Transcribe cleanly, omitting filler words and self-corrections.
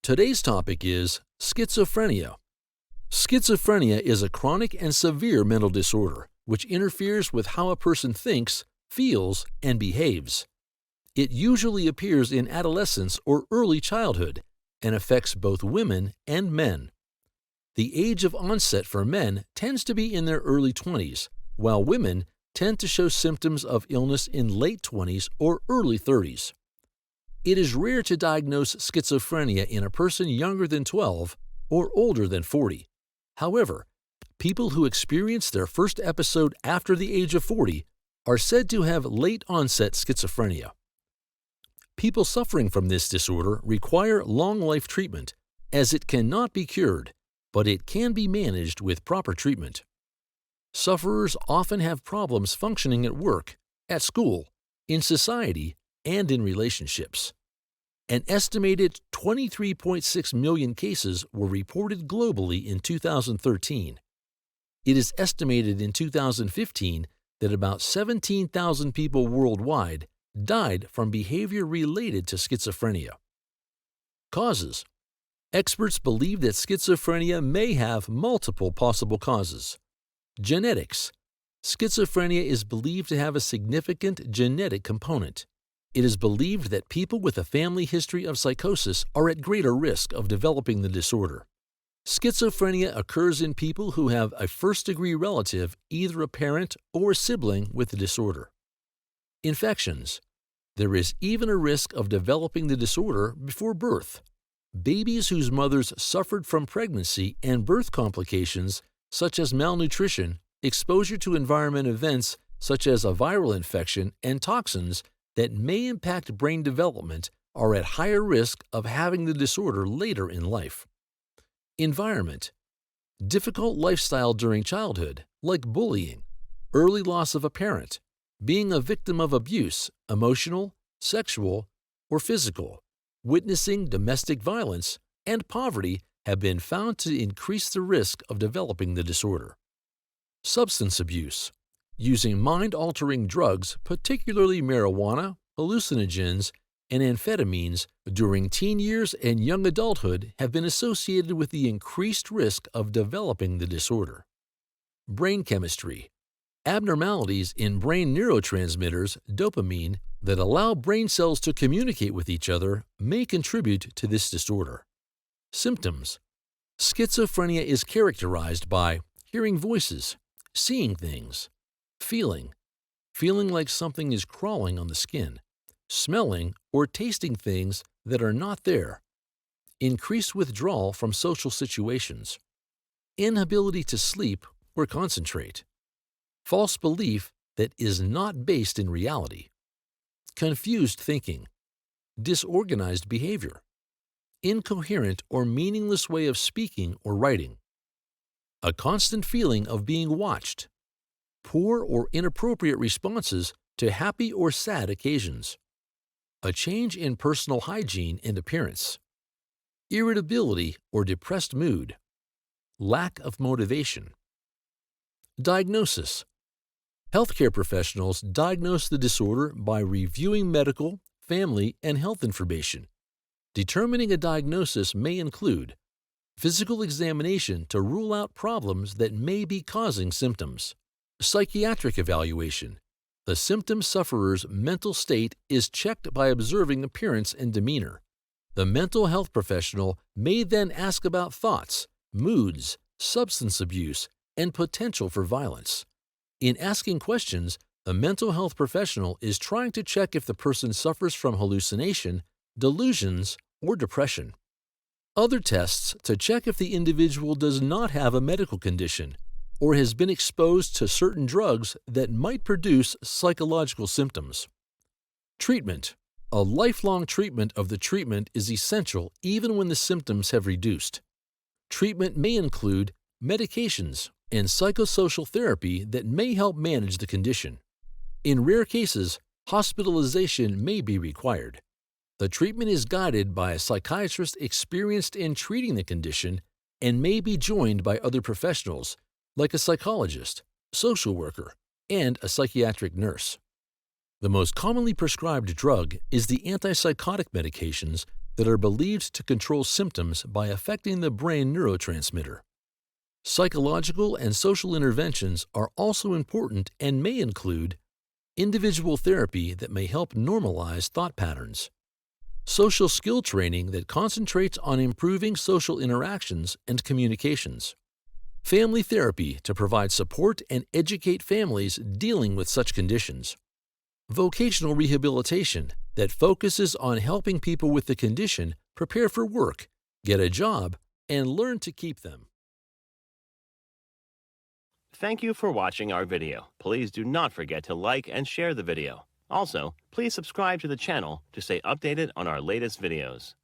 Today's topic is schizophrenia. Schizophrenia is a chronic and severe mental disorder which interferes with how a person thinks, feels, and behaves. It usually appears in adolescence or early childhood and affects both women and men. The age of onset for men tends to be in their early 20s, while women tend to show symptoms of illness in late 20s or early 30s. It is rare to diagnose schizophrenia in a person younger than 12 or older than 40. However, people who experience their first episode after the age of 40 are said to have late-onset schizophrenia. People suffering from this disorder require long-life treatment, as it cannot be cured, but it can be managed with proper treatment. Sufferers often have problems functioning at work, at school, in society, and in relationships. An estimated 23.6 million cases were reported globally in 2013. It is estimated in 2015 that about 17,000 people worldwide died from behavior related to schizophrenia. Causes. Experts believe that schizophrenia may have multiple possible causes. Genetics. Schizophrenia is believed to have a significant genetic component. It is believed that people with a family history of psychosis are at greater risk of developing the disorder. Schizophrenia occurs in people who have a first-degree relative, either a parent or a sibling, with the disorder. Infections. There is even a risk of developing the disorder before birth. Babies whose mothers suffered from pregnancy and birth complications, such as malnutrition, exposure to environment events such as a viral infection, and toxins that may impact brain development, are at higher risk of having the disorder later in life. Environment. Difficult lifestyle during childhood, like bullying, early loss of a parent, being a victim of abuse, emotional, sexual, or physical, witnessing domestic violence, and poverty have been found to increase the risk of developing the disorder. Substance abuse. Using mind-altering drugs, particularly marijuana, hallucinogens, and amphetamines during teen years and young adulthood have been associated with the increased risk of developing the disorder. Brain chemistry. Abnormalities in brain neurotransmitters, dopamine, that allow brain cells to communicate with each other may contribute to this disorder. Symptoms. Schizophrenia is characterized by hearing voices, seeing things, feeling like something is crawling on the skin, smelling or tasting things that are not there, increased withdrawal from social situations, inability to sleep or concentrate, false belief that is not based in reality, confused thinking, disorganized behavior, incoherent or meaningless way of speaking or writing, a constant feeling of being watched, poor or inappropriate responses to happy or sad occasions, a change in personal hygiene and appearance, irritability or depressed mood, lack of motivation. Diagnosis. Healthcare professionals diagnose the disorder by reviewing medical, family, and health information. Determining a diagnosis may include physical examination to rule out problems that may be causing symptoms. Psychiatric evaluation. The symptom sufferer's mental state is checked by observing appearance and demeanor. The mental health professional may then ask about thoughts, moods, substance abuse, and potential for violence. In asking questions, the mental health professional is trying to check if the person suffers from hallucination, delusions, or depression. Other tests to check if the individual does not have a medical condition or has been exposed to certain drugs that might produce psychological symptoms. Treatment. A lifelong treatment of the treatment is essential even when the symptoms have reduced. Treatment may include medications and psychosocial therapy that may help manage the condition. In rare cases, hospitalization may be required. The treatment is guided by a psychiatrist experienced in treating the condition and may be joined by other professionals, like a psychologist, social worker, and a psychiatric nurse. The most commonly prescribed drug is the antipsychotic medications that are believed to control symptoms by affecting the brain neurotransmitter. Psychological and social interventions are also important and may include individual therapy that may help normalize thought patterns, social skill training that concentrates on improving social interactions and communications, family therapy to provide support and educate families dealing with such conditions, vocational rehabilitation that focuses on helping people with the condition prepare for work, get a job, and learn to keep them. Thank you for watching our video. Please do not forget to like and share the video. Also, please subscribe to the channel to stay updated on our latest videos.